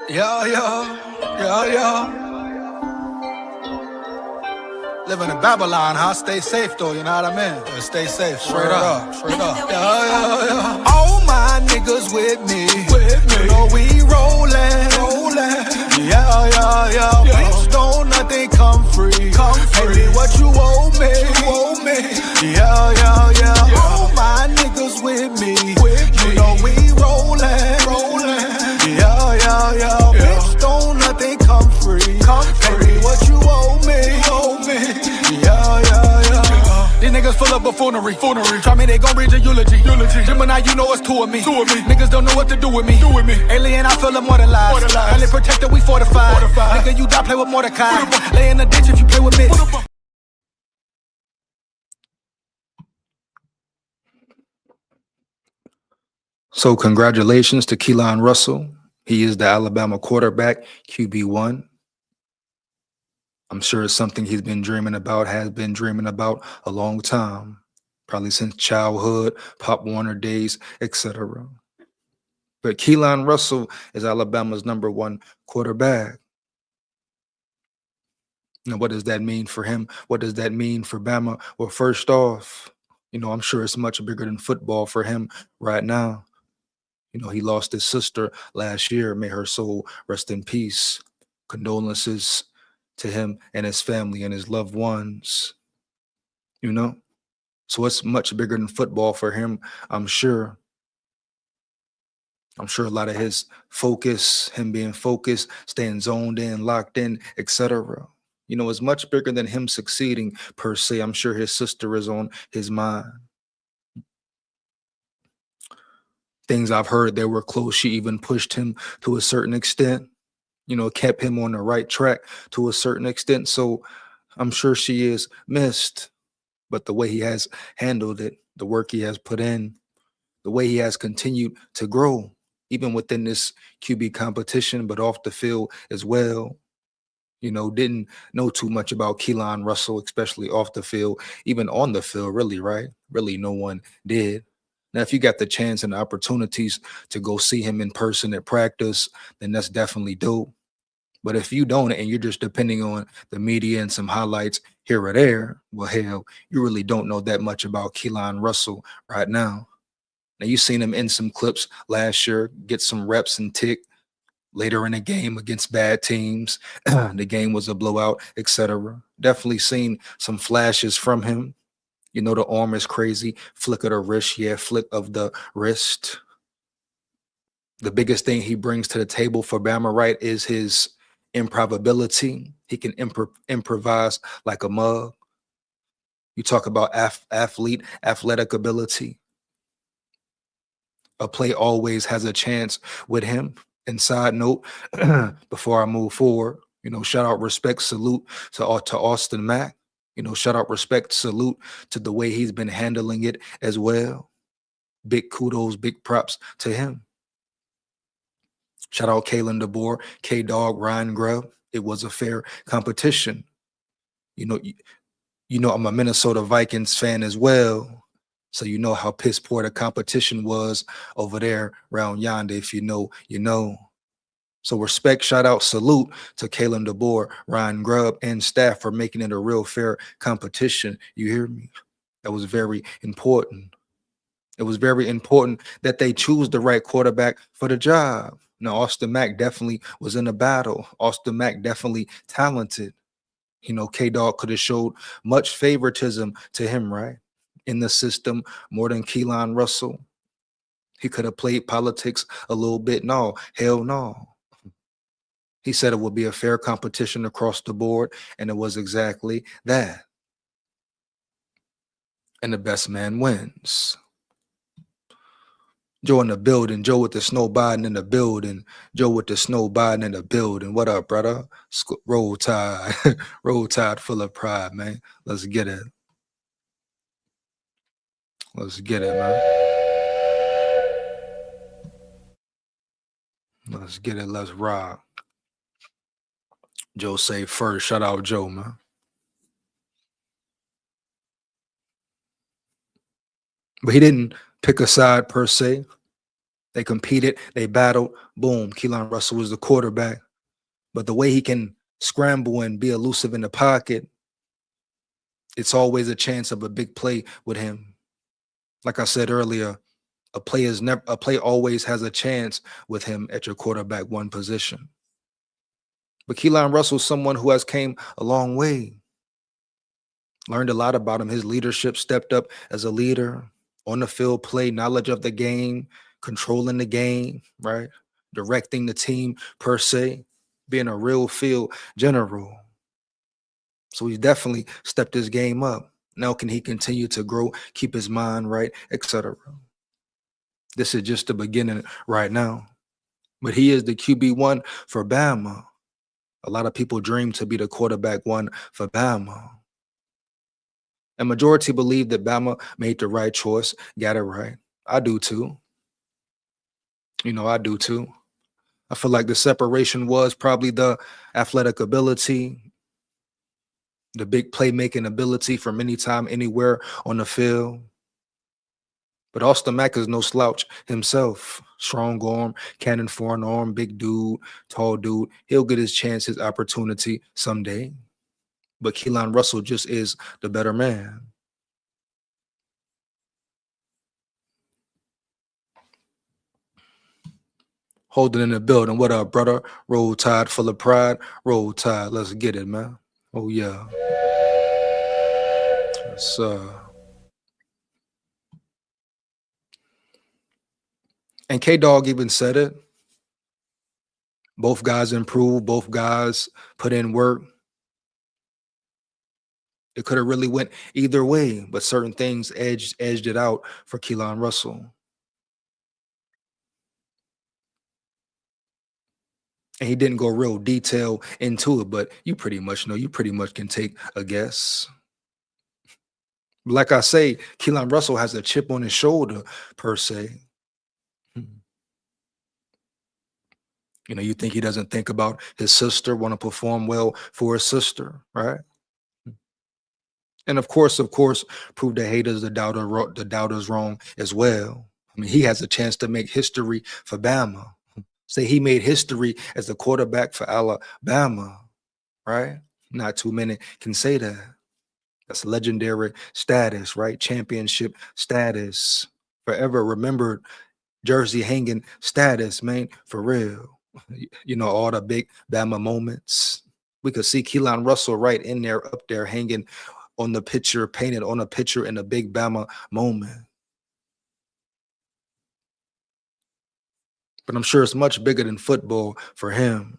Yeah. Living in Babylon, huh? Stay safe though, you know what I mean? Yeah, stay safe, straight up. Yeah. All my niggas with me. You know we rollin'. Yeah. Bitch, don't nothing come free. Pay me what you owe me. Yeah. All my niggas with me. You know we rollin'. Yeah. Bitch, don't nothing come free. Pay me what you owe me. Yeah. These niggas full of buffoonery. Try me, they gon' read your eulogy. Gemini, you know it's two of me. Niggas don't know what to do with me. Alien, I feel immortalized. Only protected, we fortified. Nigga, you die, play with Mordecai. Lay in the ditch if you play with me. So congratulations to KEELON Russell. He is the Alabama quarterback, QB1. I'm sure it's something he's been dreaming about, has been dreaming about a long time, probably since childhood, Pop Warner days, etc. But KEELON Russell is Alabama's #1 quarterback. Now, what does that mean for him? What does that mean for Bama? Well, first off, I'm sure it's much bigger than football for him right now. He lost his sister last year. May her soul rest in peace. Condolences to him and his family and his loved ones. So it's much bigger than football for him, I'm sure. I'm sure a lot of his focus, him being focused, staying zoned in, locked in, etc. It's much bigger than him succeeding per se. I'm sure his sister is on his mind. Things I've heard, they were close. She even pushed him to a certain extent, kept him on the right track to a certain extent. So I'm sure she is missed. But the way he has handled it, the work he has put in, the way he has continued to grow, even within this QB competition, but off the field as well. Didn't know too much about KEELON Russell, especially off the field, even on the field, really, right? Really, no one did. Now, if you got the chance and the opportunities to go see him in person at practice, then that's definitely dope. But if you don't, and you're just depending on the media and some highlights here or there, well, hell, you really don't know that much about KEELON Russell right now. Now, you've seen him in some clips last year, get some reps and tick later in the game against bad teams. The game was a blowout, etc. Definitely seen some flashes from him. The arm is crazy. Flick of the wrist. Yeah, flick of the wrist. The biggest thing he brings to the table for Bama, right, is his improbability. He can improvise like a mug. You talk about athletic ability. A play always has a chance with him. And side note, before I move forward, shout out, respect, salute to Austin Mack. Shout out, respect, salute to the way he's been handling it as well. Big kudos, big props to him. Shout out Kalen DeBoer, K-Dog, Ryan Grubb. It was a fair competition. I'm a Minnesota Vikings fan as well. So you know how piss poor the competition was over there around yonder. If you know, you know. So respect, shout out, salute to Kalen DeBoer, Ryan Grubb, and staff for making it a real fair competition. You hear me? That was very important. It was very important that they choose the right quarterback for the job. Now, Austin Mack definitely was in a battle. Austin Mack definitely talented. K-Dog could have showed much favoritism to him, right? In the system, more than KEELON Russell. He could have played politics a little bit. No, hell no. He said it would be a fair competition across the board, and it was exactly that. And the best man wins. Joe in the building. Joe with the snow Biden in the building. Joe with the snow Biden in the building. What up, brother? Roll Tide. Roll Tide full of pride, man. Let's get it. Let's get it, man. Let's get it. Let's rock. Joe say first. Shout out Joe, man. But he didn't pick a side per se. They competed, they battled, boom, Keelan Russell was the quarterback. But the way he can scramble and be elusive in the pocket, it's always a chance of a big play with him. Like I said earlier, a play always has a chance with him at your quarterback one position. But Keelan Russell's someone who has came a long way. Learned a lot about him. His leadership, stepped up as a leader, on the field play, knowledge of the game, controlling the game, right? Directing the team per se, being a real field general. So he's definitely stepped his game up. Now can he continue to grow, keep his mind right, etc. This is just the beginning right now. But he is the QB1 for Bama. A lot of people dream to be the quarterback one for Bama. And majority believe that Bama made the right choice, got it right. I do too. I do too. I feel like the separation was probably the athletic ability, the big playmaking ability from anytime, anywhere on the field. But Austin Mack is no slouch himself. Strong arm, cannon for an arm, big dude, tall dude. He'll get his chance, his opportunity someday. But Keelan Russell just is the better man. Holding in the building. What up, brother? Roll Tide, full of pride. Roll Tide. Let's get it, man. Oh, yeah. Yes, and K-Dog even said it. Both guys improved. Both guys put in work. It could have really went either way, but certain things edged it out for Keelan Russell. And he didn't go real detail into it, but you pretty much know. You pretty much can take a guess. Like I say, Keelan Russell has a chip on his shoulder, per se. You think he doesn't think about his sister, want to perform well for his sister, right? And of course, prove the haters, the doubters wrong as well. I mean, he has a chance to make history for Bama. Say he made history as the quarterback for Alabama, right? Not too many can say that. That's legendary status, right? Championship status, forever remembered jersey hanging status, man, for real. All the big Bama moments. We could see Keelan Russell right in there, up there, hanging on the picture, painted on a picture in a big Bama moment. But I'm sure it's much bigger than football for him.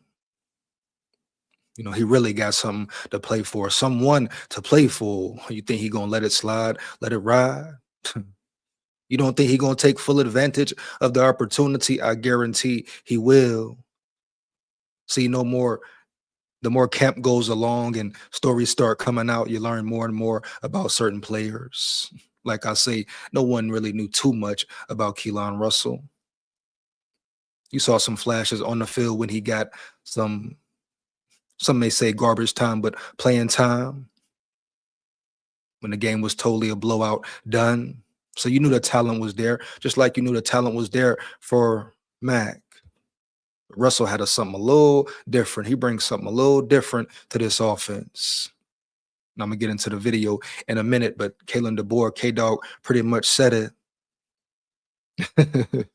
He really got something to play for, someone to play for. You think he gonna let it slide, let it ride? You don't think he gonna take full advantage of the opportunity? I guarantee he will. See, no more. The more camp goes along and stories start coming out, you learn more and more about certain players. Like I say, no one really knew too much about Keelan Russell. You saw some flashes on the field when he got some may say garbage time, but playing time when the game was totally a blowout done. So you knew the talent was there, just like you knew the talent was there for Mac. Russell had something a little different. He brings something a little different to this offense. And I'm going to get into the video in a minute, but Kalen DeBoer, K-Dog, pretty much said it.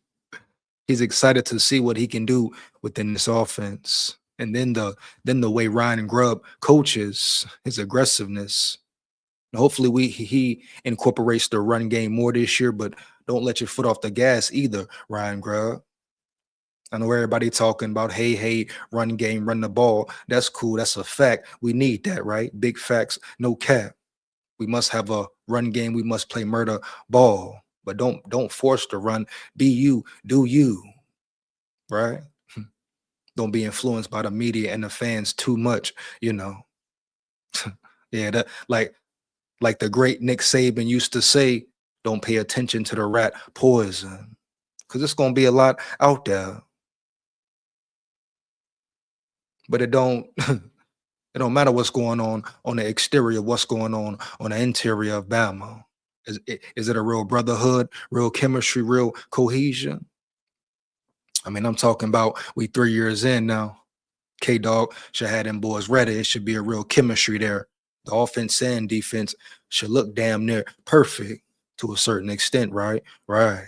He's excited to see what he can do within this offense. And then the way Ryan Grubb coaches, his aggressiveness. And hopefully he incorporates the run game more this year, but don't let your foot off the gas either, Ryan Grubb. I know everybody talking about, hey, run game, run the ball. That's cool. That's a fact. We need that, right? Big facts, no cap. We must have a run game. We must play murder ball. But don't force the run. Be you, do you, right? Don't be influenced by the media and the fans too much, Yeah, that like the great Nick Saban used to say, don't pay attention to the rat poison. Because it's gonna be a lot out there. But it don't it don't matter what's going on the exterior, what's going on the interior of Bama. Is it a real brotherhood, real chemistry, real cohesion? I mean, I'm talking about we 3 years in now. K-Dog should have them boys ready. It should be a real chemistry there. The offense and defense should look damn near perfect to a certain extent, right? Right.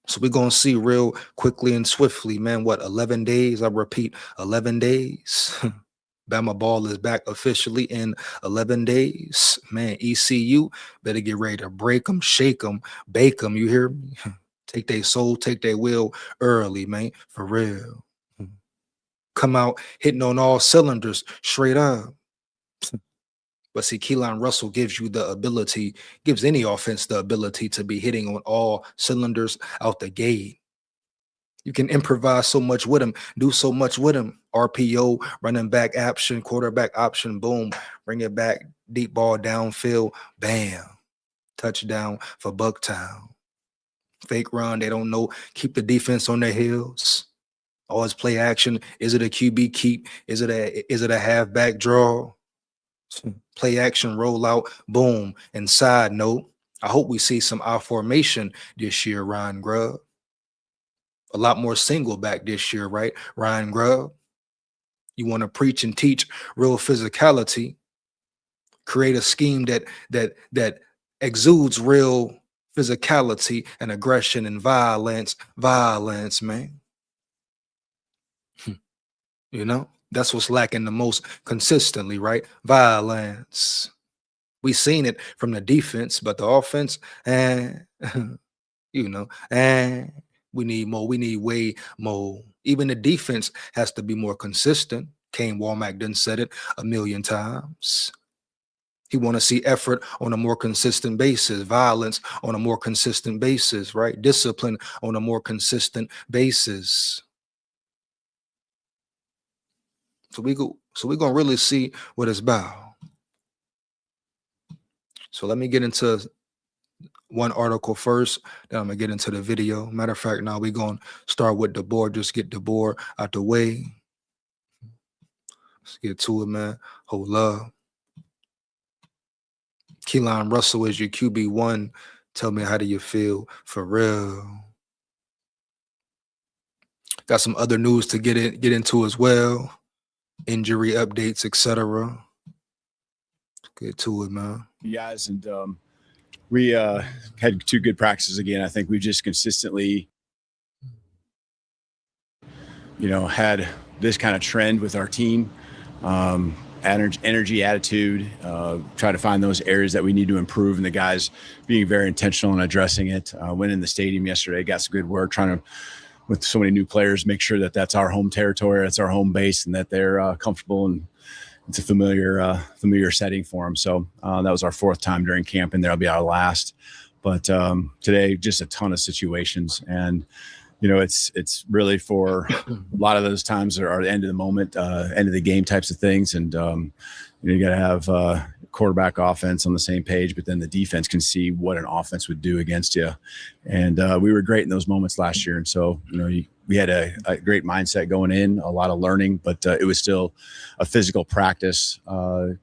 So we're gonna see real quickly and swiftly, man. What, 11 days? I repeat, 11 days. Bama ball is back officially in 11 days. Man, ECU better get ready to break them, shake them, bake them. You hear me? Take their soul, take their will early, man. For real. Come out hitting on all cylinders straight up. But see, Keelan Russell gives you the ability, gives any offense the ability to be hitting on all cylinders out the gate. You can improvise so much with him, do so much with him. RPO, running back option, quarterback option, boom, bring it back, deep ball downfield, bam, touchdown for Bucktown. Fake run, they don't know, keep the defense on their heels. Always play action. Is it a QB keep? Is it a halfback draw? Play action, roll out, boom. And side note, I hope we see some I formation this year, Ryan Grubb. A lot more single back this year, right? Ryan Grubb. You want to preach and teach real physicality. Create a scheme that exudes real physicality and aggression and violence, man. You know, that's what's lacking the most consistently, right? Violence. We seen it from the defense, but the offense, and you know, and we need more. We need way more. Even the defense has to be more consistent. Kane Womack done said it a million times. He want to see effort on a more consistent basis, violence on a more consistent basis, right? Discipline on a more consistent basis. So we're gonna really see what it's about. So let me get into one article first, then I'm gonna get into the video. Matter of fact, now we're gonna start with the board, just get the board out the way. Let's get to it, man. Hold up. Keelan Russell is your QB1. Tell me, how do you feel for real? Got some other news to get into as well. Injury updates, etc. Get to it, man. You guys, and we had 2 good practices again. I think we just consistently, had this kind of trend with our team. Energy, attitude, try to find those areas that we need to improve, and the guys being very intentional and addressing it. Went in the stadium yesterday, got some good work, trying to, with so many new players, make sure that that's our home territory, that's our home base, and that they're comfortable, and it's a familiar setting for them. So that was our 4th time during camp, and that'll be our last. But today, just a ton of situations, and it's really for a lot of those times are the end of the moment, end of the game types of things. And, you got to have quarterback offense on the same page, but then the defense can see what an offense would do against you. And we were great in those moments last year. And so, we had a great mindset going in, a lot of learning, but it was still a physical practice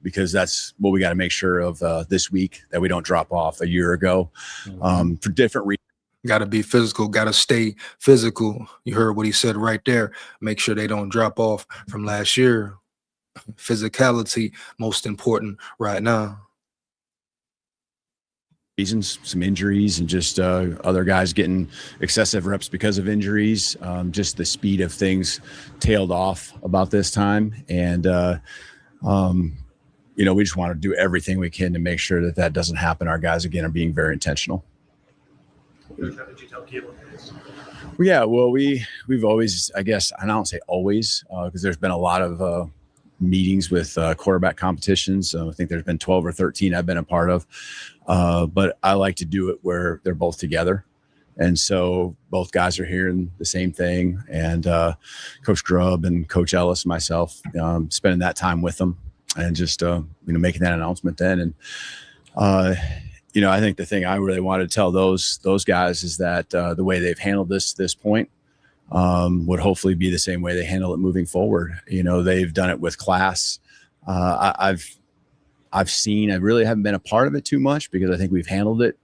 because that's what we got to make sure of this week, that we don't drop off a year ago for different reasons. Got to be physical, got to stay physical. You heard what he said right there. Make sure they don't drop off from last year. Physicality, most important right now. Reasons, some injuries, and just other guys getting excessive reps because of injuries. Just the speed of things tailed off about this time. And, we just want to do everything we can to make sure that that doesn't happen. Our guys, again, are being very intentional. How did you tell KEELON this? Yeah, well, we've always, I guess, I don't say always, because there's been a lot of meetings with quarterback competitions. I think there's been 12 or 13 I've been a part of. But I like to do it where they're both together. And so both guys are hearing the same thing. And Coach Grubb and Coach Ellis and myself, spending that time with them and just, making that announcement then. And, I think the thing I really wanted to tell those guys is that the way they've handled this point would hopefully be the same way they handle it moving forward. They've done it with class. I've seen, I really haven't been a part of it too much because I think we've handled it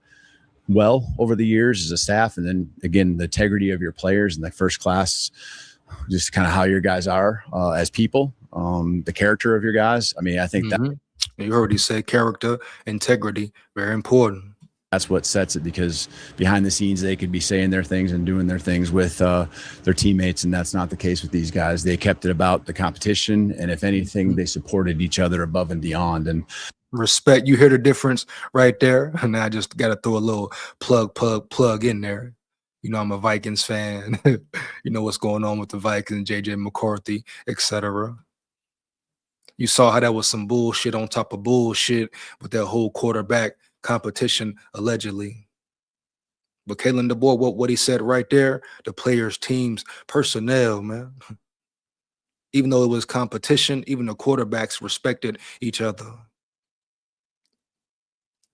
well over the years as a staff. And then again, the integrity of your players and the first class, just kind of how your guys are as people, the character of your guys. I mean, I think that You already said character, integrity, very important. that's what sets it, because behind the scenes, they could be saying their things and doing their things with their teammates. And that's not the case with these guys. They kept it about the competition. And if anything, they supported each other above and beyond. And Respect. You hear the difference right there. And I just got to throw a little plug in there. You know, I'm a Vikings fan. You know what's going on with the Vikings, JJ McCarthy, etc. You saw how that was some bullshit on top of bullshit with that whole quarterback competition, allegedly. But Kalen DeBoer, what he said right there, the players, teams, personnel, man. Even though it was competition, even the quarterbacks respected each other.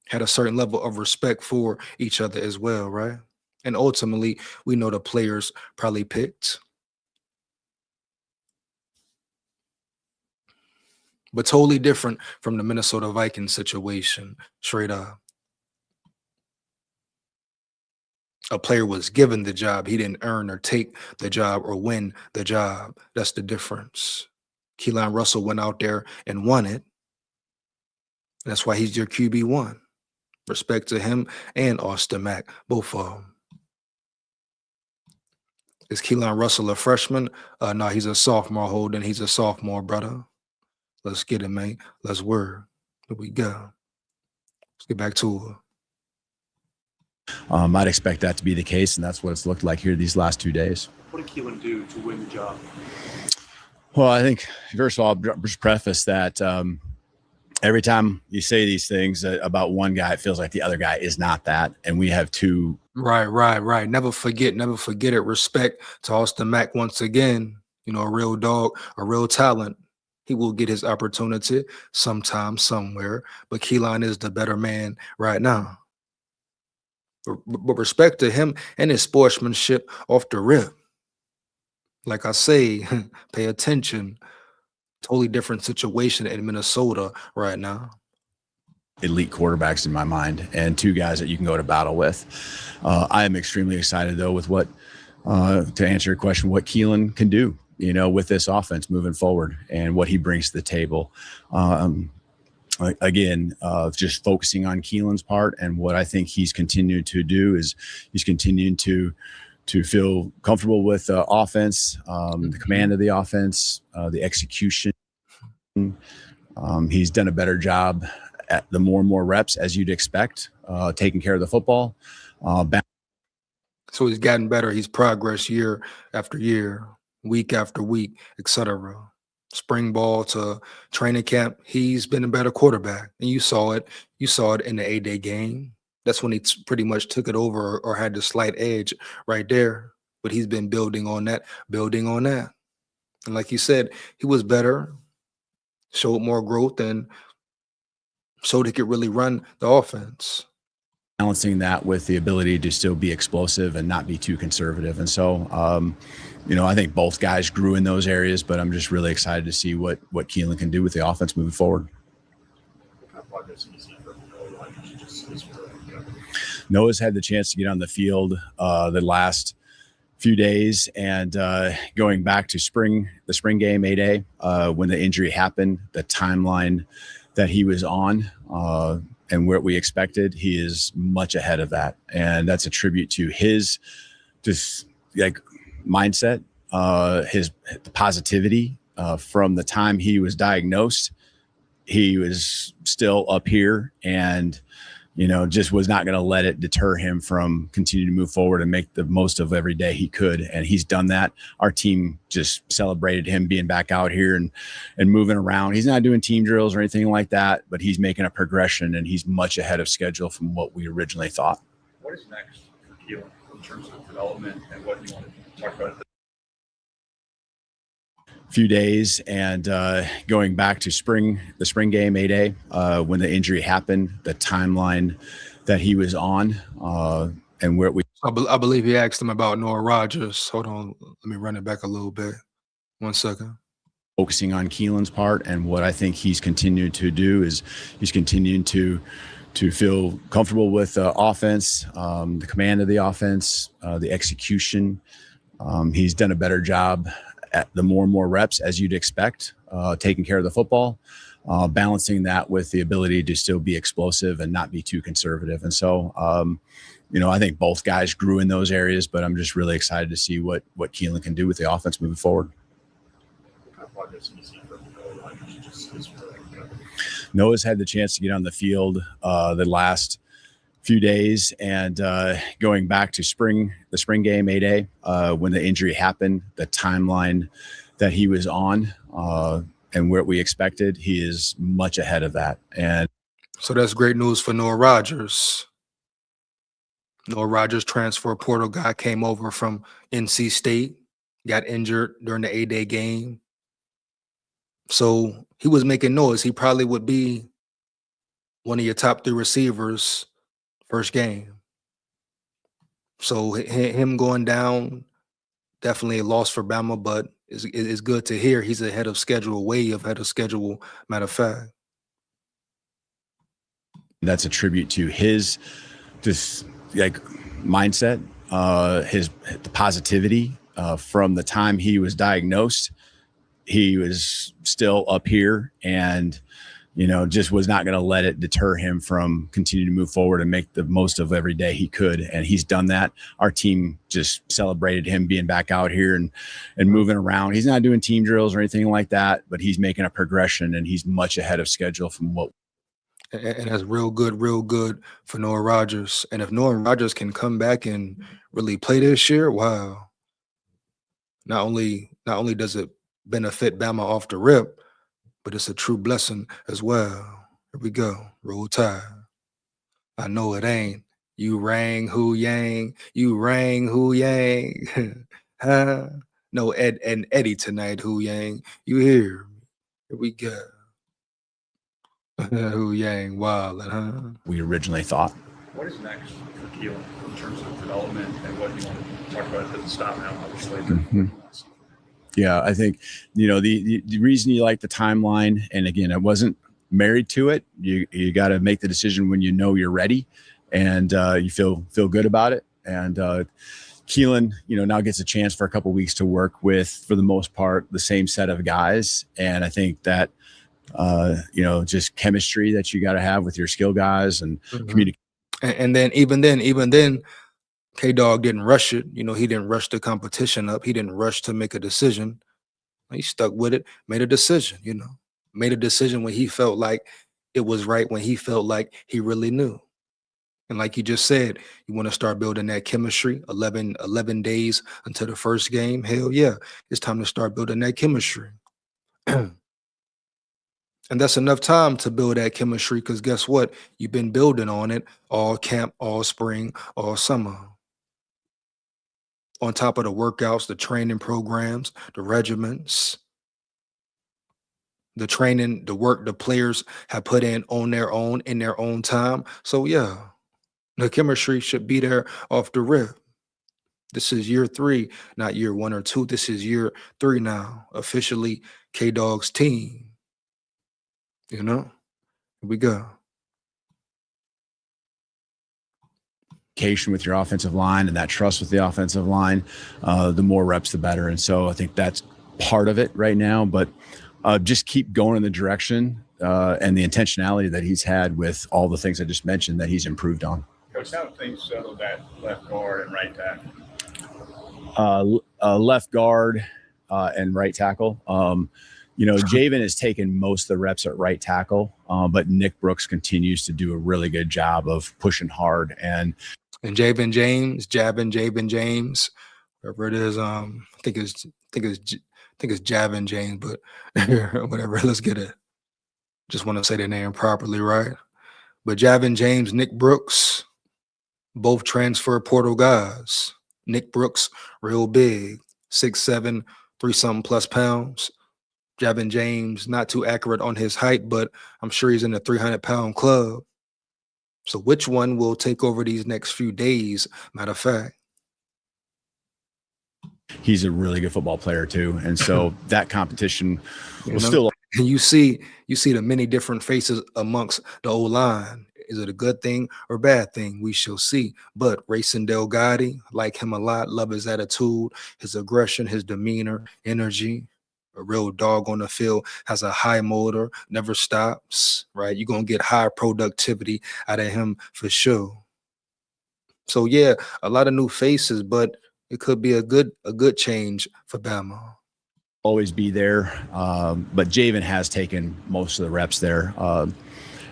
Had a certain level of respect for each other as well, right? And ultimately, we know the players probably picked. But totally different from the Minnesota Vikings situation, straight up. A player was given the job. He didn't earn or take the job or win the job. That's the difference. KEELON Russell went out there and won it. That's why he's your QB1. Respect to him and Austin Mack, both of them. Is KEELON Russell a freshman? No, he's a sophomore, Holden. He's a sophomore, brother. Let's get it, man. Let's work. Here we go. Let's get back to it. I'd expect that to be the case, and that's what it's looked like here these last 2 days. What did KEELON do to win the job? Well, I think, first of all, I'll just preface that every time you say these things about one guy, it feels like the other guy is not that. And we have two. Right. Never forget it. Respect to Austin Mack once again. You know, a real dog, a real talent. He will get his opportunity sometime, somewhere. But KEELON is the better man right now. But respect to him and his sportsmanship off the rip. Like I say, pay attention. Totally different situation in Minnesota right now. Elite quarterbacks in my mind, and two guys that you can go to battle with. I am extremely excited, though, with what, to answer your question, what KEELON can do, you know, with this offense moving forward and what he brings to the table. Again, just focusing on KEELON's part, and what I think he's continued to do is he's continuing to feel comfortable with the offense, the command of the offense, the execution. He's done a better job at the more and more reps, as you'd expect, taking care of the football. So he's gotten better. He's progressed year after year, week after week, etc. Spring ball to training camp, he's been a better quarterback. And you saw it. You saw it in the 8-day game. That's when he pretty much took it over or had the slight edge right there. But he's been building on that. And like you said, he was better, showed more growth, and showed he could really run the offense. Balancing that with the ability to still be explosive and not be too conservative. And so, you know, I think both guys grew in those areas, but I'm just really excited to see what KEELON can do with the offense moving forward. What kind of progress do you see from Noah? Noah's had the chance to get on the field the last few days, and going back to the spring game 8A, when the injury happened, the timeline that he was on and what we expected, he is much ahead of that. And that's a tribute to his just like mindset, the positivity from the time he was diagnosed. He was still up here, and you know, just was not going to let it deter him from continuing to move forward and make the most of every day he could. And he's done that. Our team just celebrated him being back out here and moving around. He's not doing team drills or anything like that, but he's making a progression, and he's much ahead of schedule from what we originally thought. What is next for KEELON in terms of development and what you want to talk about? Few days, and going back to the spring game 8A, when the injury happened, the timeline that he was on, and where we. I believe he asked him about Noah Rogers. Hold on, let me run it back a little bit. 1 second. Focusing on KEELON's part, and what I think he's continued to do is he's continuing to to feel comfortable with the offense, the command of the offense, the execution. He's done a better job at the more and more reps, as you'd expect, taking care of the football, balancing that with the ability to still be explosive and not be too conservative. And so, I think both guys grew in those areas, but I'm just really excited to see what KEELON can do with the offense moving forward. Noah's had the chance to get on the field the last few days, and going back to the spring game, A-Day, when the injury happened, the timeline that he was on and what we expected, he is much ahead of that. And so that's great news for Noah Rogers. Noah Rogers, transfer portal guy, came over from NC State, got injured during the A-Day game. So he was making noise. He probably would be one of your top 3 receivers first game. So him going down, definitely a loss for Bama, but it's good to hear he's ahead of schedule, way ahead of schedule, matter of fact. That's a tribute to his just mindset, the positivity from the time he was diagnosed. He was still up here and, just was not going to let it deter him from continuing to move forward and make the most of every day he could. And he's done that. Our team just celebrated him being back out here and moving around. He's not doing team drills or anything like that, but he's making a progression and he's much ahead of schedule from what. And that's real good for Noah Rogers. And if Noah Rogers can come back and really play this year, wow. Not only does it benefit Bama off the rip, but it's a true blessing as well. Here we go. Roll Tide. I know it ain't. You rang who yang. You rang who yang. Huh? No, Ed and Eddie tonight, who yang. You hear me? Here we go. Who yang wild, huh? We originally thought. What is next for KEELON in terms of development and what you want to talk about? It doesn't stop now, obviously. Mm-hmm. Yeah, I think, the reason you like the timeline, and again, I wasn't married to it. You got to make the decision when you know you're ready and you feel good about it. And KEELON, now gets a chance for a couple of weeks to work with, for the most part, the same set of guys. And I think that, just chemistry that you got to have with your skill guys and communicate. And then even then, K-Dog didn't rush it. He didn't rush the competition up. He didn't rush to make a decision. He stuck with it, made a decision, made a decision when he felt like it was right, when he felt like he really knew. And like you just said, you want to start building that chemistry. 11 days until the first game. Hell yeah, it's time to start building that chemistry. And that's enough time to build that chemistry, because guess what? You've been building on it all camp, all spring, all summer. On top of the workouts, the training programs, the regiments, the training, the work the players have put in their own time. So yeah, the chemistry should be there off the rip. This is year 3, not year 1 or 2. This is year 3 now, officially K-Dog's team. Here we go. With your offensive line and that trust with the offensive line, the more reps, the better. And so I think that's part of it right now, but just keep going in the direction and the intentionality that he's had with all the things I just mentioned that he's improved on. Coach, how have things settled at left guard and right tackle? Left guard and right tackle. Javen has taken most of the reps at right tackle, but Nick Brooks continues to do a really good job of pushing hard. And Javen James, whatever it is, I think it's Javin James, but whatever. Let's get it. Just want to say the name properly, right? But Javin James, Nick Brooks, both transfer portal guys. Nick Brooks, real big, 6'7", 3-something plus pounds. Javin James, not too accurate on his height, but I'm sure he's in the 300-pound club. So which one will take over these next few days? Matter of fact, he's a really good football player too, and so that competition will still. And you see the many different faces amongst the O-line. Is it a good thing or bad thing? We shall see. But Racing Delgatti, like him a lot, love his attitude, his aggression, his demeanor, energy. A real dog on the field, has a high motor, never stops, right? You're going to get high productivity out of him for sure. So yeah, a lot of new faces, but it could be a good change for Bama. Always be there, but Javen has taken most of the reps there. And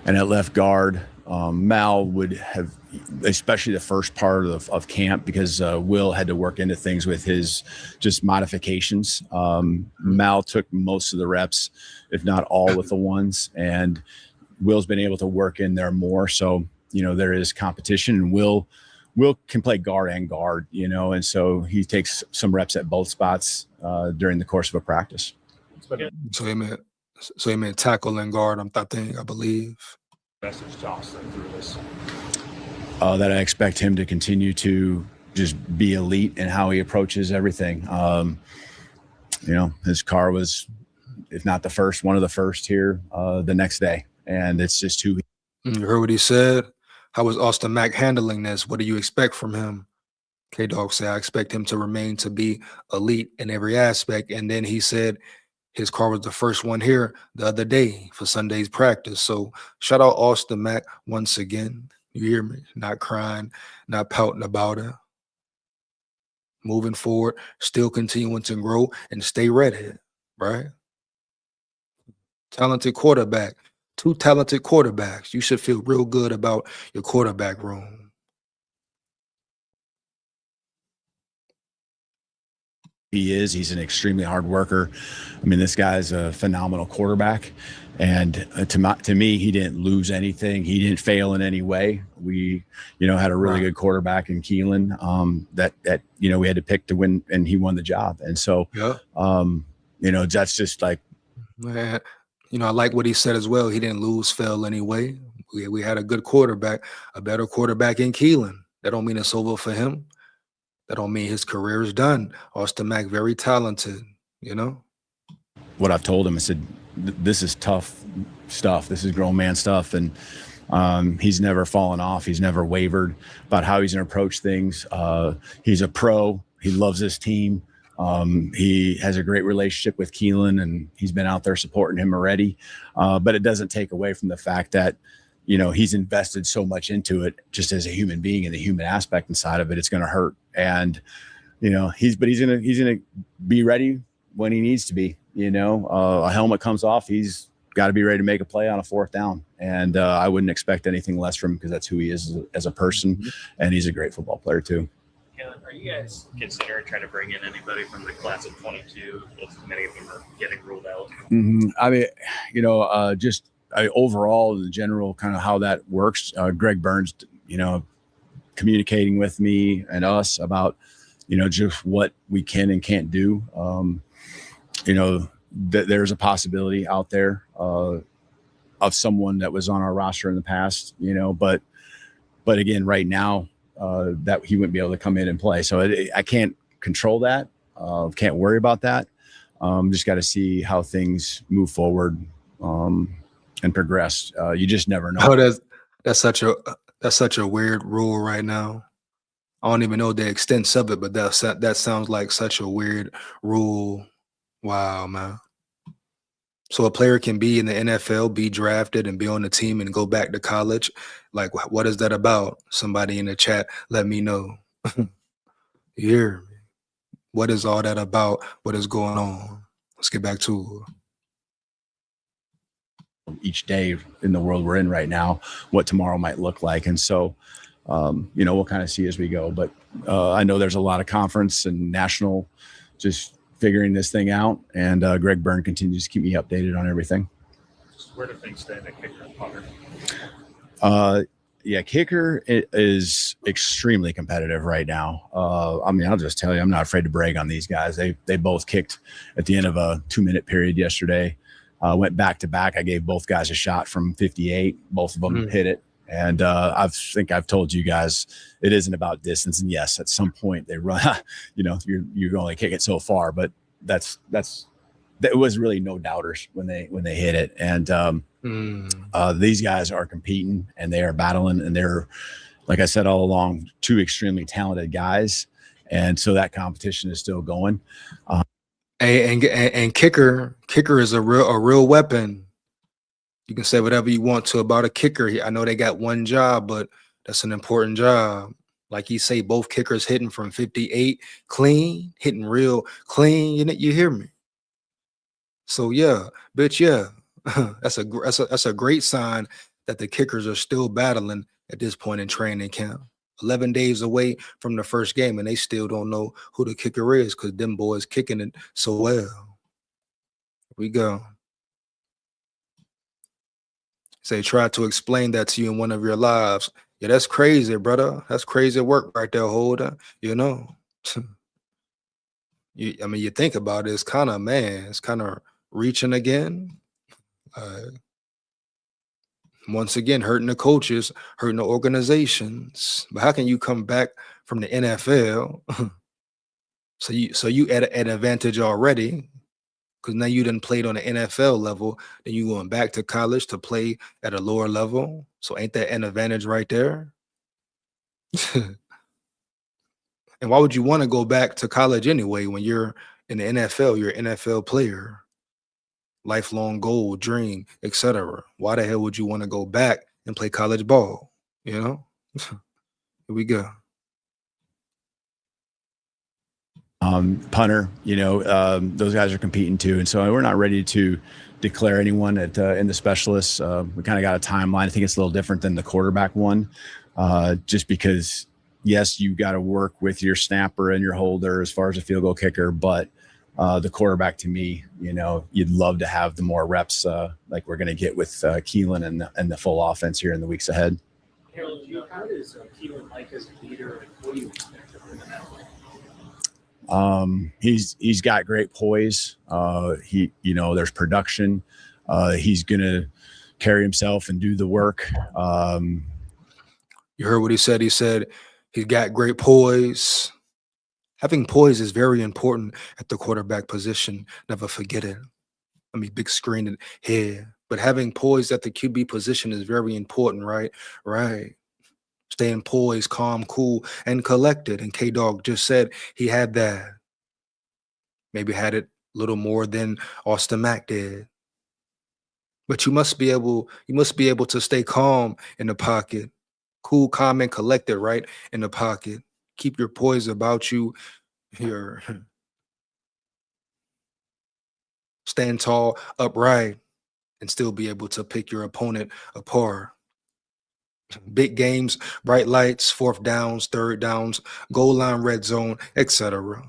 at left guard, Mal would have, especially the first part of camp, because Will had to work into things with his just modifications. Mal took most of the reps, if not all, with the ones, and Will's been able to work in there more. So, there is competition, and Will can play guard and guard, and so he takes some reps at both spots during the course of a practice. So he meant tackle and guard, I believe. Message to Austin through this. That I expect him to continue to just be elite in how he approaches everything. His car was, if not the first, one of the first here the next day. And it's just who he. You heard what he said? How was Austin Mack handling this? What do you expect from him? K-Dog said, I expect him to remain to be elite in every aspect. And then he said his car was the first one here the other day for Sunday's practice. So shout out Austin Mack once again. You hear me? Not crying, not pouting about it. Moving forward, still continuing to grow and stay ready, right? Talented quarterback. 2 talented quarterbacks. You should feel real good about your quarterback room. He's an extremely hard worker. I mean, this guy's a phenomenal quarterback. And to me, he didn't lose anything. He didn't fail in any way. We, had a really good quarterback in KEELON that we had to pick to win, and he won the job. And so, that's just like. Man, I like what he said as well. He didn't lose, fail anyway. We had a good quarterback, a better quarterback in KEELON. That don't mean it's over for him. That don't mean his career is done. Austin Mack, very talented, What I've told him, I said, this is tough stuff. This is grown man stuff. And he's never fallen off. He's never wavered about how he's going to approach things. He's a pro. He loves his team. He has a great relationship with KEELON, and he's been out there supporting him already. But it doesn't take away from the fact that, he's invested so much into it just as a human being, and the human aspect inside of it. It's going to hurt. And, he's going to be ready when he needs to be. A helmet comes off, he's got to be ready to make a play on a 4th down. And I wouldn't expect anything less from him, because that's who he is as a person. And he's a great football player too. KEELON, are you guys considering trying to bring in anybody from the class of 22? If many of them are getting ruled out. I mean, overall, the general kind of how that works. Greg Burns, communicating with me and us about, just what we can and can't do. There's a possibility out there of someone that was on our roster in the past, but again, right now, that he wouldn't be able to come in and play. So I can't control that. Can't worry about that. Just got to see how things move forward and progress. You just never know. Oh, that's such a weird rule right now. I don't even know the extent of it, but that sounds like such a weird rule. Wow, man. So a player can be in the NFL, be drafted, and be on the team and go back to college. Like, what is that about? Somebody in the chat, let me know. You hear me? What is all that about? What is going on? Let's get back to it. Each day in the world we're in right now, what tomorrow might look like. And so, we'll kind of see as we go. But I know there's a lot of conference and national just figuring this thing out. And Greg Byrne continues to keep me updated on everything. Just where do things stand at kicker and punter? Kicker is extremely competitive right now. I'll just tell you, I'm not afraid to brag on these guys. They both kicked at the end of a 2-minute period yesterday. Went back to back. I gave both guys a shot from 58. Both of them hit it. And I think I've told you guys it isn't about distance. And yes, at some point they run, you only kick it so far, but that's there was really no doubters when they hit it. And these guys are competing and they are battling, and they're, like I said all along, two extremely talented guys. And so that competition is still going. And kicker is a real weapon. You can say whatever you want to about a kicker. I know they got one job, but that's an important job. Like you say, both kickers hitting from 58 clean, hitting real clean. You hear me? So yeah, bitch, yeah, that's a great sign that the kickers are still battling at this point in training camp. 11 days away from the first game, and they still don't know who the kicker is because them boys kicking it so well. Here we go. Say, try to explain that to you in one of your lives. Yeah, that's crazy, brother. That's crazy work right there, Holder. You know, I mean, you think about it, it's kind of reaching again. Once again, hurting the coaches, hurting the organizations. But how can you come back from the NFL? so you at an advantage already, because now you done played on the NFL level, then you going back to college to play at a lower level. So ain't that an advantage right there? And why would you want to go back to college anyway when you're in the NFL? You're an NFL player, lifelong goal, dream, etc. Why the hell would you want to go back and play college ball? You know? Here we go. Punter, those guys are competing too. And so we're not ready to declare anyone in the specialists. We kind of got a timeline. I think it's a little different than the quarterback one, just because, yes, you got to work with your snapper and your holder as far as a field goal kicker, but the quarterback, to me, you'd love to have the more reps like we're going to get with KEELON and the full offense here in the weeks ahead. Harold, how does KEELON like as a leader, and what do you expect of him in that way? He's got great poise. There's production. He's going to carry himself and do the work. You heard what he said. He said he's got great poise. Having poise is very important at the quarterback position. Never forget it. I mean, big screen here. But having poise at the QB position is very important, right? Right. Staying poised, calm, cool, and collected. And K-Dog just said he had that. Maybe had it a little more than Austin Mack did. But you must be able to stay calm in the pocket. Cool, calm, and collected, right? In the pocket. Keep your poise about you. Here. Stand tall, upright, and still be able to pick your opponent apart. Big games, bright lights, fourth downs, third downs, goal line, red zone, etc.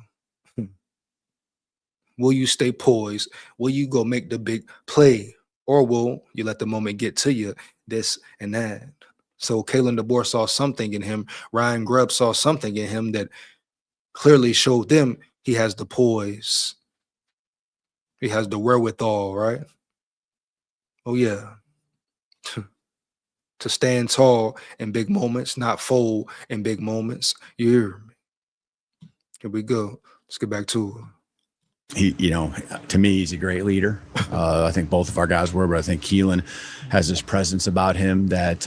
Will you stay poised? Will you go make the big play? Or will you let the moment get to you, this and that? So Kalen DeBoer saw something in him. Ryan Grubb saw something in him that clearly showed them he has the poise. He has the wherewithal, right? Oh, yeah. To stand tall in big moments, not fold in big moments. You hear me? Here we go. Let's get back to it. To me, he's a great leader. I think both of our guys were, but I think KEELON has this presence about him that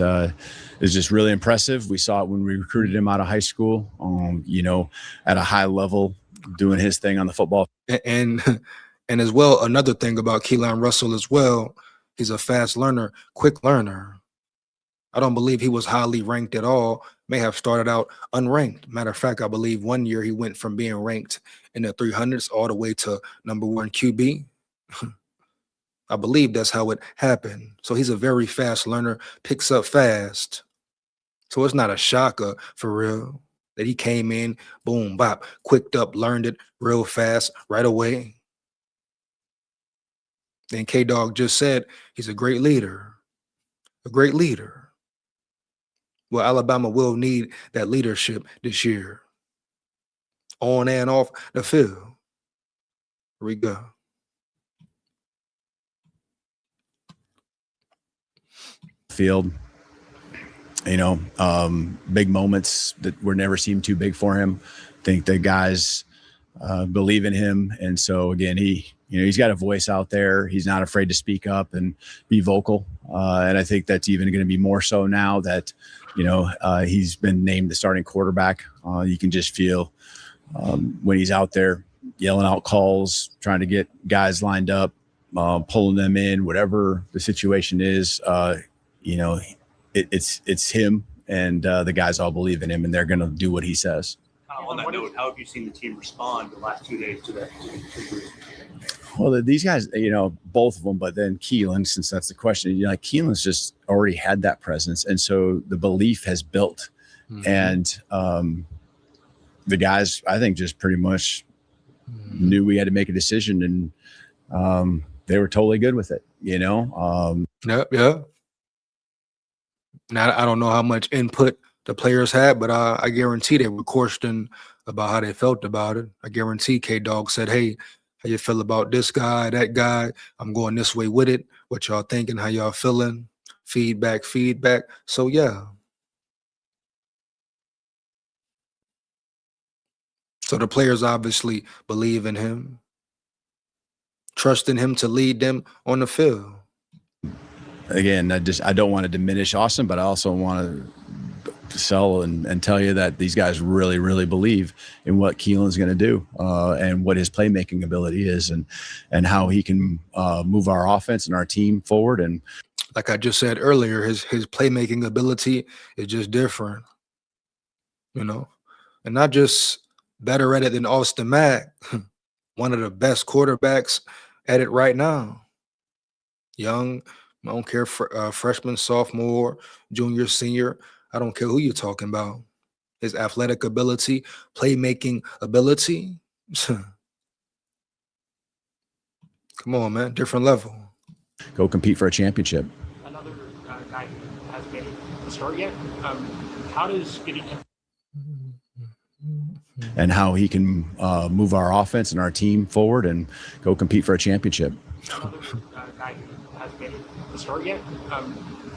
is just really impressive. We saw it when we recruited him out of high school, at a high level, doing his thing on the football. And as well, another thing about Keelan Russell as well, he's a fast learner, quick learner. I don't believe he was highly ranked at all. May have started out unranked. Matter of fact, I believe one year he went from being ranked in the 300s all the way to #1 QB. I believe that's how it happened. So he's a very fast learner, picks up fast. So it's not a shocker for real that he came in, boom, bop, quicked up, learned it real fast right away. And K-Dog just said he's a great leader, a great leader. Well, Alabama will need that leadership this year, on and off the field. Here we go. Field, big moments that were never seemed too big for him. I think the guys believe in him. And so again, he's got a voice out there. He's not afraid to speak up and be vocal. And I think that's even going to be more so now that, he's been named the starting quarterback. You can just feel when he's out there yelling out calls, trying to get guys lined up, pulling them in, whatever the situation is. It's him, and the guys all believe in him, and they're going to do what he says. On that note, how have you seen the team respond the last 2 days to that? Well, these guys, both of them, but then KEELON, since that's the question, KEELON's just already had that presence. And so the belief has built. Mm-hmm. And the guys, I think, just pretty much knew we had to make a decision, and they were totally good with it, Yeah. Now, I don't know how much input the players had, but I guarantee they were questioned about how they felt about it. I guarantee K-Dog said, hey, how you feel about this guy, that guy? I'm going this way with it. What y'all thinking? How y'all feeling? Feedback. So, yeah. So the players obviously believe in him, trusting him to lead them on the field. Again, I don't want to diminish Austin, but I also want to sell and tell you that these guys really, really believe in what KEELON's going to do and what his playmaking ability is and how he can move our offense and our team forward. And like I just said earlier, his playmaking ability is just different, and not just better at it than Austin Mack, one of the best quarterbacks at it right now. Young, I don't care for freshman, sophomore, junior, senior. I don't care who you're talking about. His athletic ability, playmaking ability. Come on, man. Different level. Go compete for a championship. Another guy who hasn't made the start yet. How does getting him and how he can move our offense and our team forward and go compete for a championship. Another guy who hasn't made the start yet.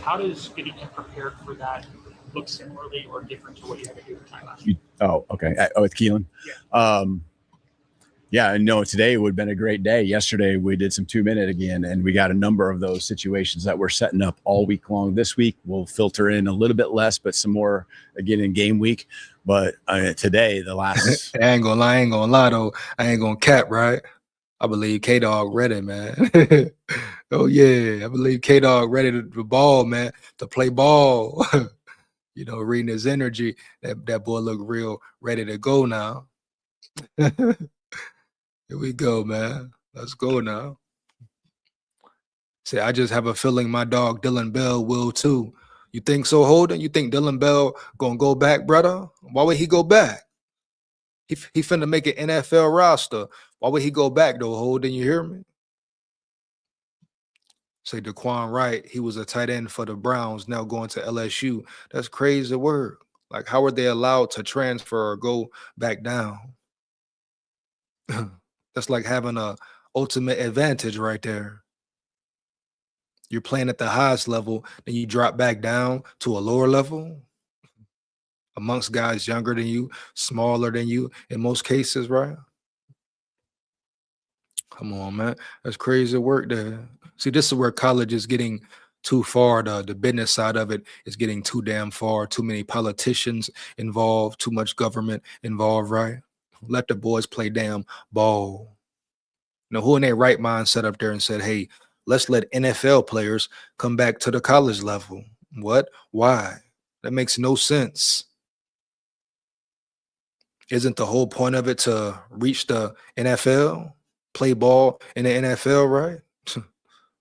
How does getting him prepared for that look similarly or different to what you had to do with time last year? Oh, okay. With KEELON? Yeah. I know today would have been a great day. Yesterday we did some 2-minute again, and we got a number of those situations that we're setting up all week long. This week we'll filter in a little bit less, but some more again in game week. But today, the last I ain't gonna lie though. I ain't gonna cap, right? I believe K-Dog ready, man. Oh yeah, I believe K-Dog ready to ball, man, to play ball. Reading his energy, that boy look real ready to go now. Here we go, man. Let's go now. See, I just have a feeling my dog Dylan Bell will too. You think so, Holden? You think Dylan Bell gonna go back, brother? Why would he go back? He finna make an NFL roster. Why would he go back though, Holden? You hear me? Say Daquan Wright, he was a tight end for the Browns, now going to LSU. That's crazy word. Like, how are they allowed to transfer or go back down? That's like having a ultimate advantage right there. You're playing at the highest level, then you drop back down to a lower level amongst guys younger than you, smaller than you in most cases, right? Come on, man. That's crazy work there. See, this is where college is getting too far. The business side of it is getting too damn far. Too many politicians involved, too much government involved, right? Let the boys play damn ball. Who in their right mind sat up there and said, hey, let's let NFL players come back to the college level? What? Why? That makes no sense. Isn't the whole point of it to reach the NFL, play ball in the NFL, right?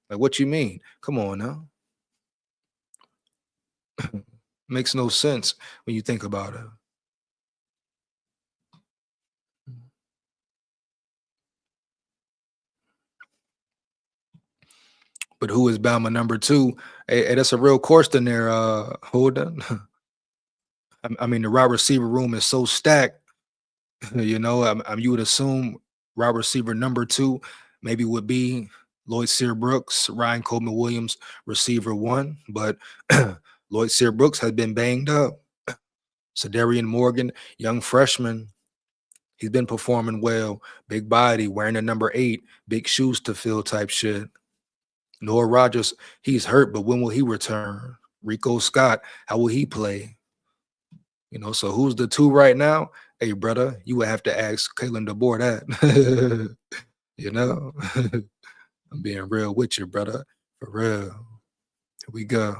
Like, what you mean? Come on now. Makes no sense when you think about it. But who is Bama number 2? Hey, that's a real question there, Holden. I mean, the wide receiver room is so stacked. You would assume wide receiver number 2 maybe would be Lloyd Searbrooks, Ryan Coleman Williams, receiver 1. But Lloyd Searbrooks has been banged up. Cedarian Morgan, young freshman. He's been performing well. Big body, wearing a number 8, big shoes to fill type shit. Noah Rogers, he's hurt, but when will he return? Rico Scott, how will he play? You know, so who's the 2 right now? Hey, brother, you would have to ask Kalen DeBoer that. You know, I'm being real with you, brother. For real. Here we go.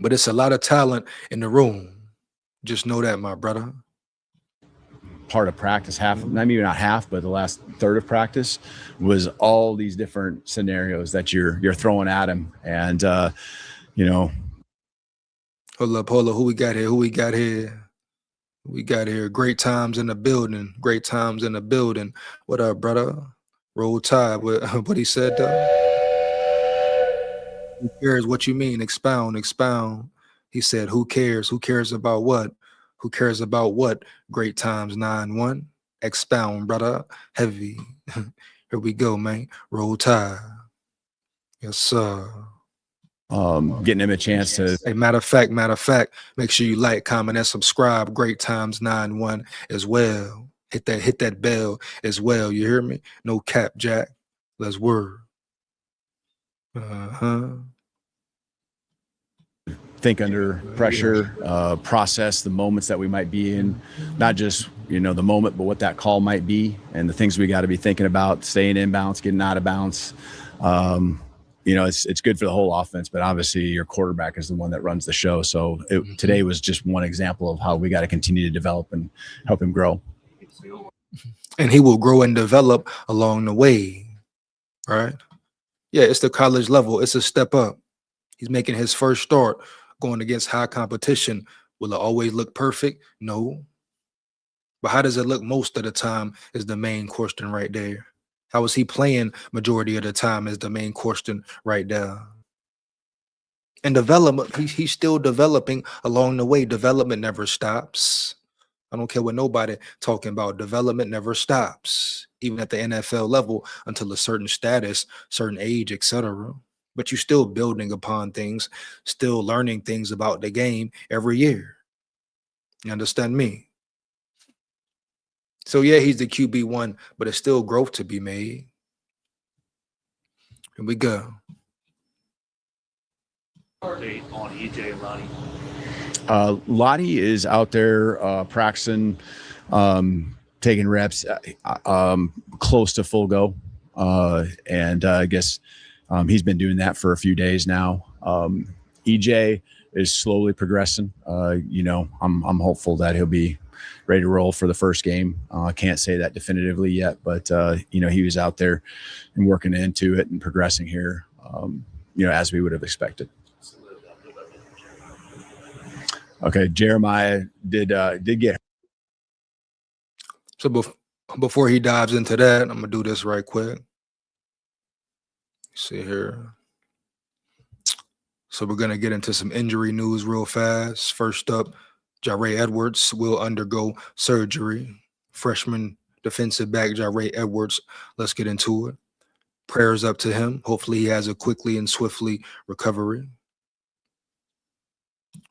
But it's a lot of talent in the room. Just know that, my brother. Part of practice, maybe not half, but the last third of practice was all these different scenarios that you're throwing at him. And, you know. Hold up. Who we got here? We got here. Great times in the building. Great times in the building. What up, brother? Roll Tide. What he said, though? Who cares what you mean? Expound. He said, who cares? Who cares about what? Who cares about what? Great times 9-1. Expound, brother. Heavy. Here we go, man. Roll Tide. Yes, sir. Getting him a chance to. Hey, matter of fact, make sure you like, comment, and subscribe. Great times 9-1 as well. Hit that bell as well. You hear me? No cap, Jack. Let's word. Think under pressure, process the moments that we might be in, not just, you know, the moment, but what that call might be and the things we got to be thinking about, staying in bounds, getting out of bounds. You know, it's good for the whole offense, but obviously your quarterback is the one that runs the show. So today was just one example of how we got to continue to develop and help him grow. And he will grow and develop along the way, right? Yeah, it's the college level. It's a step up. He's making his first start going against high competition. Will it always look perfect? No. But how does it look most of the time is the main question right there. How is he playing majority of the time is the main question right there. And development, he's still developing along the way. Development never stops. I don't care what nobody talking about. Development never stops, even at the NFL level until a certain status, certain age, etc. But you're still building upon things, still learning things about the game every year. You understand me? So yeah, he's the QB1, but it's still growth to be made. Here we go. Update on EJ and Lonnie. Lottie is out there practicing, taking reps, close to full go. And I guess he's been doing that for a few days now. EJ is slowly progressing. You know, I'm hopeful that he'll be ready to roll for the first game. I can't say that definitively yet, but you know, he was out there and working into it and progressing here, you know, as we would have expected. Okay, Jeremiah did get. So before he dives into that, I'm gonna do this right quick. See here. So we're gonna get into some injury news real fast. First up, Jare Edwards will undergo surgery. Freshman defensive back Jare Edwards. Let's get into it. Prayers up to him. Hopefully he has a quickly and swiftly recovery.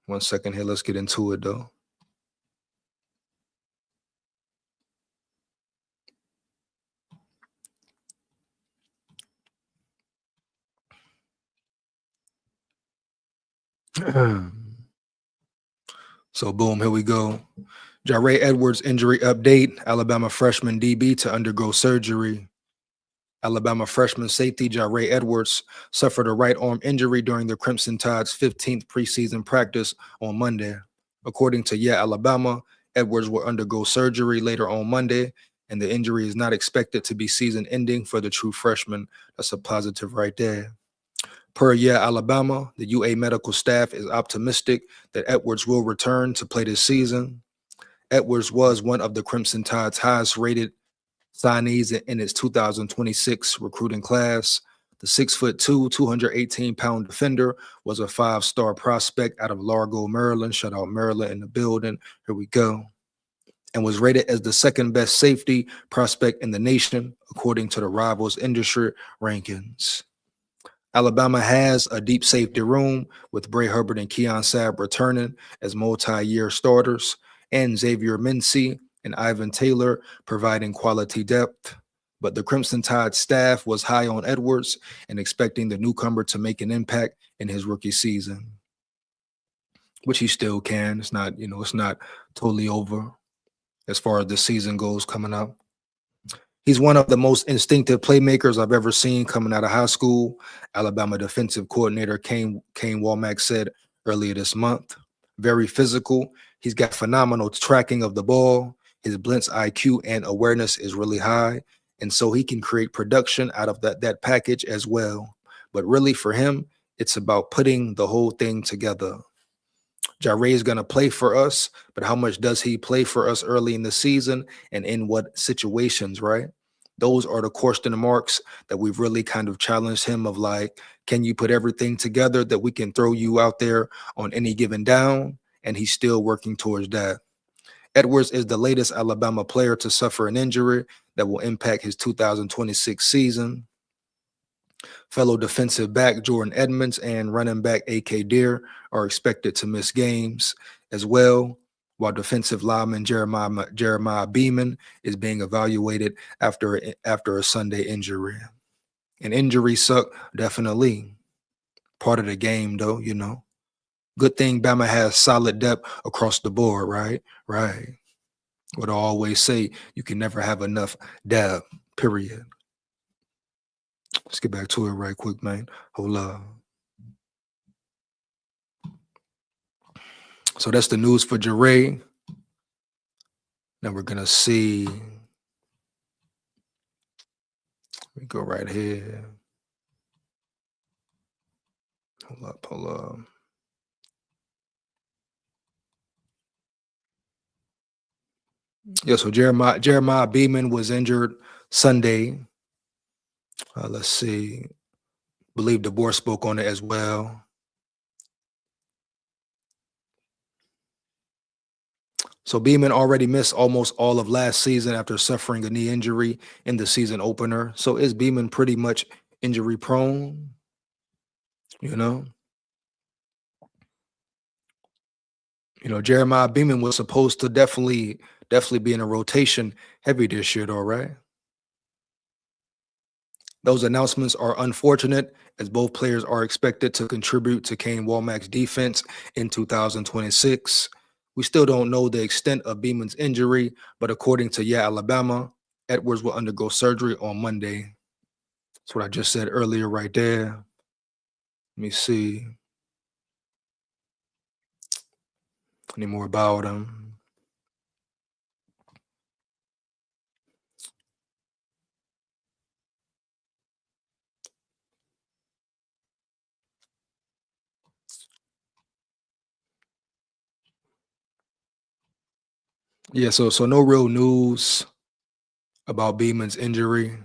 1 second here. Let's get into it though. So boom, here we go. Jare Edwards injury update. Alabama freshman DB to undergo surgery. Alabama freshman safety Jare Edwards suffered a right arm injury during the Crimson Tide's 15th preseason practice on Monday. According to Alabama, Edwards will undergo surgery later on Monday, and the injury is not expected to be season-ending for the true freshman. That's a positive right there. Per Alabama, the UA medical staff is optimistic that Edwards will return to play this season. Edwards was one of the Crimson Tide's highest-rated signees in its 2026 recruiting class. The 6'2", 218-pound defender was a 5-star prospect out of Largo, Maryland. Shout out Maryland in the building. Here we go. And was rated as the second best safety prospect in the nation, according to the Rivals industry rankings. Alabama has a deep safety room with Bray Hubbard and Keon Sabb returning as multi-year starters. and Xavier Mincy and Ivan Taylor providing quality depth. But the Crimson Tide staff was high on Edwards and expecting the newcomer to make an impact in his rookie season, which he still can. It's not, it's not totally over as far as the season goes coming up. He's one of the most instinctive playmakers I've ever seen coming out of high school, Alabama defensive coordinator Kane Womack said earlier this month. Very physical. He's got phenomenal tracking of the ball. His blitz IQ and awareness is really high. And so he can create production out of that package as well. But really for him, it's about putting the whole thing together. Jare is going to play for us, but how much does he play for us early in the season and in what situations, right? Those are the question marks that we've really kind of challenged him of like, can you put everything together that we can throw you out there on any given down? And he's still working towards that. Edwards is the latest Alabama player to suffer an injury that will impact his 2026 season. Fellow defensive back Jordan Edmonds and running back A.K. Deere are expected to miss games as well, while defensive lineman Jeremiah Beeman is being evaluated after a Sunday injury. An injury suck, definitely. Part of the game, though, Good thing Bama has solid depth across the board, right? Right. What I always say, you can never have enough depth, period. Let's get back to it right quick, man. Hold up. So that's the news for Jare. Now we're going to see. We go right here. Hold up. Yeah, so Jeremiah Beeman was injured Sunday. Let's see. Believe DeBoer spoke on it as well. So Beeman already missed almost all of last season after suffering a knee injury in the season opener. So is Beeman pretty much injury prone? Jeremiah Beeman was supposed to definitely be in a rotation heavy this year, though, right? Those announcements are unfortunate as both players are expected to contribute to Kane Womack's defense in 2026. We still don't know the extent of Beeman's injury, but according to Alabama, Edwards will undergo surgery on Monday. That's what I just said earlier right there. Let me see. Any more about him? Yeah, so no real news about Beeman's injury.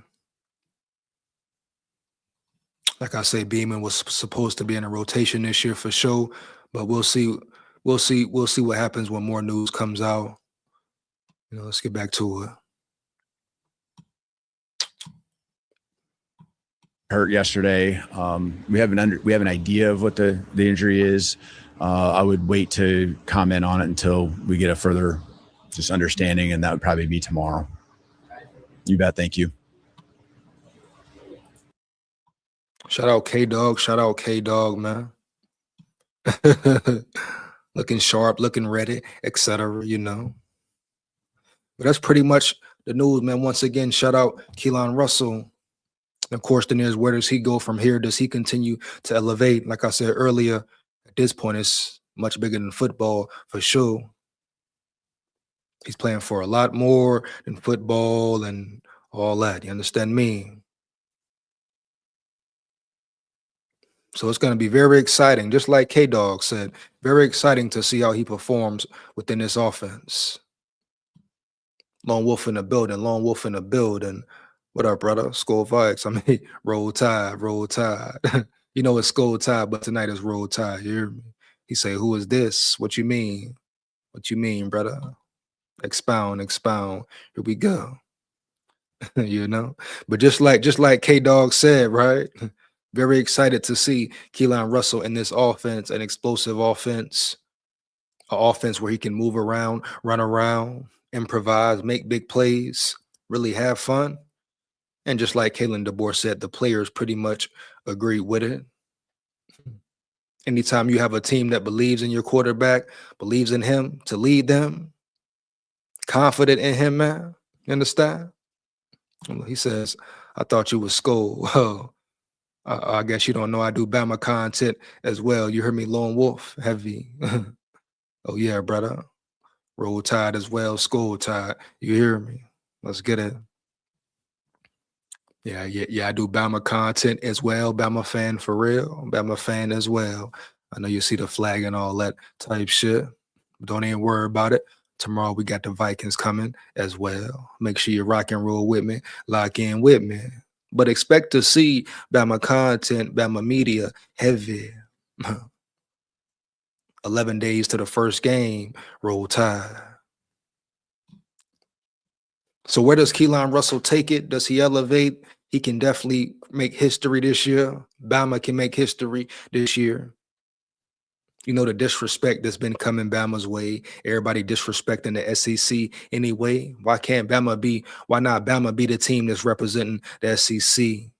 Like I say, Beeman was supposed to be in a rotation this year for sure, but we'll see. We'll see what happens when more news comes out. Let's get back to it. Hurt yesterday. We have an idea of what the injury is. I would wait to comment on it until we get a further just understanding, and that would probably be tomorrow. You bet. Thank you. Shout out K-Dog, man. Looking sharp, looking ready, etc. But that's pretty much the news, man. Once again, shout out KEELON Russell. Of course, then there's where does he go from here? Does he continue to elevate? Like I said earlier, at this point, it's much bigger than football for sure. He's playing for a lot more than football and all that. You understand me? So it's going to be very exciting, just like K-Dog said, very exciting to see how he performs within this offense. Lone Wolf in the building. What up, brother? SKOL Vikes. Roll Tide. It's SKOL Tide, but tonight is Roll Tide. You hear me? He say, who is this? What you mean? What you mean, brother? Expound. Here we go. But just like K-Dog said, right? Very excited to see KEELON Russell in this offense, an explosive offense. An offense where he can move around, run around, improvise, make big plays, really have fun. And just like Kalen DeBoer said, the players pretty much agree with it. Anytime you have a team that believes in your quarterback, believes in him to lead them, confident in him, man, you understand? He says, I thought you was SKOL. Oh, I guess you don't know I do Bama content as well. You heard me, Lone Wolf, heavy. Oh, yeah, brother. Roll Tide as well, SKOL Tide. You hear me? Let's get it. Yeah, I do Bama content as well. Bama fan for real. Bama fan as well. I know you see the flag and all that type shit. Don't even worry about it. Tomorrow we got the Vikings coming as well. Make sure you rock and roll with me, lock in with me. But expect to see Bama content, Bama media heavy. 11 days to the first game, Roll Tide. So where does KEELON Russell take it? Does he elevate? He can definitely make history this year. Bama can make history this year. You know the disrespect that's been coming Bama's way. Everybody disrespecting the SEC anyway. Why not Bama be the team that's representing the SEC?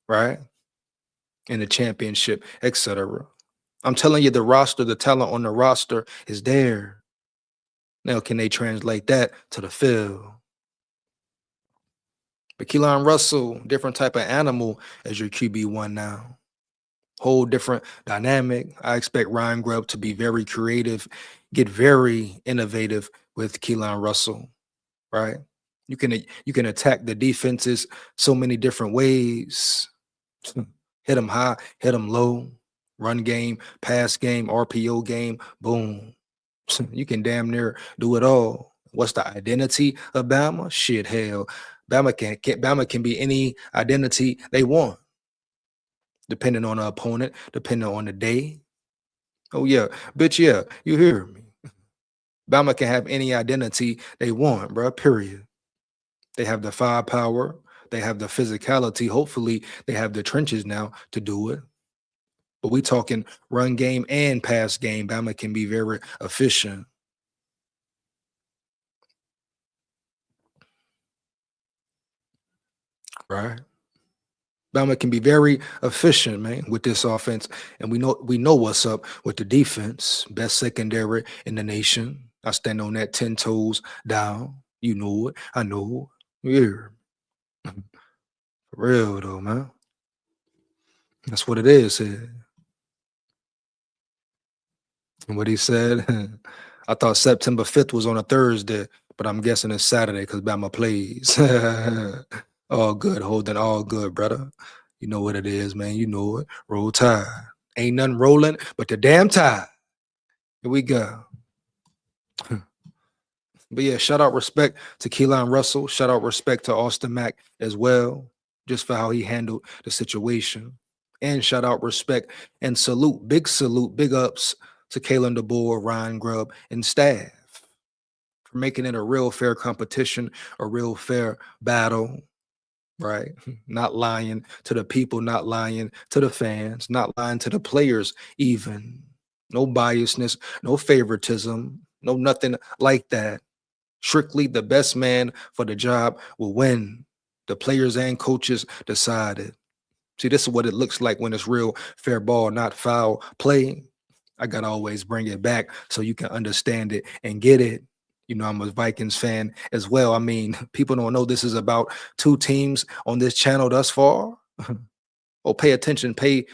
Right? In the championship, etc. I'm telling you, the roster, the talent on the roster is there. Now, can they translate that to the field? But KEELON Russell, different type of animal as your QB1 now. Whole different dynamic. I expect Ryan Grubb to be very creative, get very innovative with KEELON Russell, right? You can attack the defenses so many different ways. Hit them high, hit them low, run game, pass game, RPO game, boom. You can damn near do it all. What's the identity of Bama? Shit, hell. Bama can be any identity they want, depending on the opponent, depending on the day. Oh, yeah. Bitch, yeah. You hear me. Bama can have any identity they want, bro, period. They have the firepower. They have the physicality. Hopefully, they have the trenches now to do it. But we talking run game and pass game. Bama can be very efficient. Right? Bama can be very efficient, man, with this offense. And we know what's up with the defense. Best secondary in the nation. I stand on that 10 toes down. You know it. I know it. Yeah. For real, though, man. That's what it is. And what he said, I thought September 5th was on a Thursday, but I'm guessing it's Saturday because Bama plays. All good, Holden. All good, brother. You know what it is, man. You know it. Roll Tide. Ain't nothing rolling but the damn tide. Here we go. But yeah, shout out respect to KEELON Russell. Shout out respect to Austin Mack as well, just for how he handled the situation. And shout out respect and salute, big ups to Kalen DeBoer, Ryan Grubb, and staff for making it a real fair competition, a real fair battle, right? Not lying to the people, not lying to the fans, not lying to the players even. No biasness, no favoritism, no nothing like that. Strictly the best man for the job will win. The players and coaches decided. See, this is what it looks like when it's real fair ball, not foul play. I got to always bring it back so you can understand it and get it. You know, I'm a Vikings fan as well. I mean, people don't know this is about two teams on this channel thus far. Oh, pay attention, pay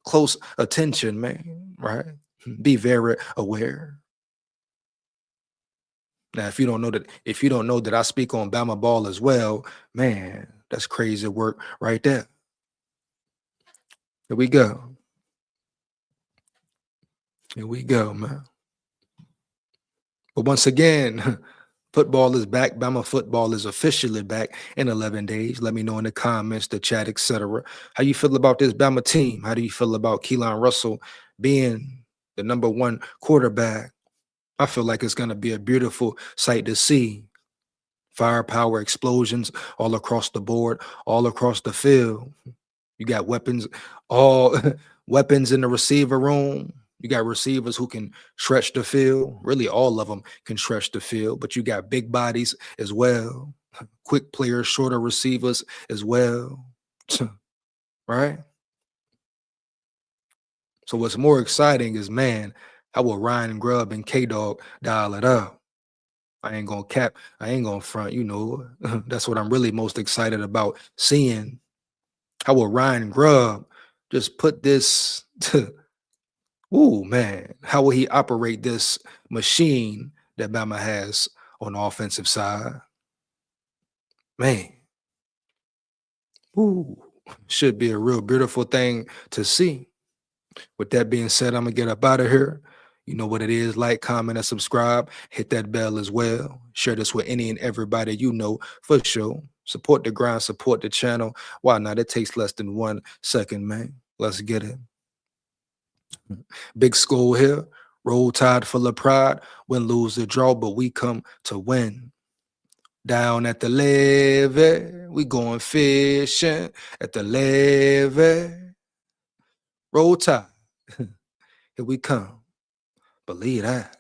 close attention, man, right? Be very aware. Now, if you don't know that I speak on Bama ball as well, man, that's crazy work right there. Here we go. Here we go, man. But once again, football is back. Bama football is officially back in 11 days. Let me know in the comments, the chat, etc. How you feel about this Bama team? How do you feel about KEELON Russell being the #1 quarterback? I feel like it's going to be a beautiful sight to see. Firepower explosions all across the board, all across the field. You got weapons, all weapons in the receiver room. You got receivers who can stretch the field. Really, all of them can stretch the field, but you got big bodies as well. Quick players, shorter receivers as well. Right? So what's more exciting is, man, how will Ryan Grubb and K-Dog dial it up? I ain't gonna cap. I ain't gonna front. You know, that's what I'm really most excited about seeing. How will Ryan Grubb just put this to, ooh, man, how will he operate this machine that Bama has on the offensive side? Man, ooh, should be a real beautiful thing to see. With that being said, I'm gonna get up out of here. You know what it is. Like, comment, and subscribe. Hit that bell as well. Share this with any and everybody you know for sure. Support the grind, support the channel. Why not? It takes less than 1 second, man. Let's get it. Big SKOL here. Roll Tide full of pride. Win, lose, or draw, but we come to win. Down at the levee, we going fishing at the levee. Roll Tide. Here we come. Believe that.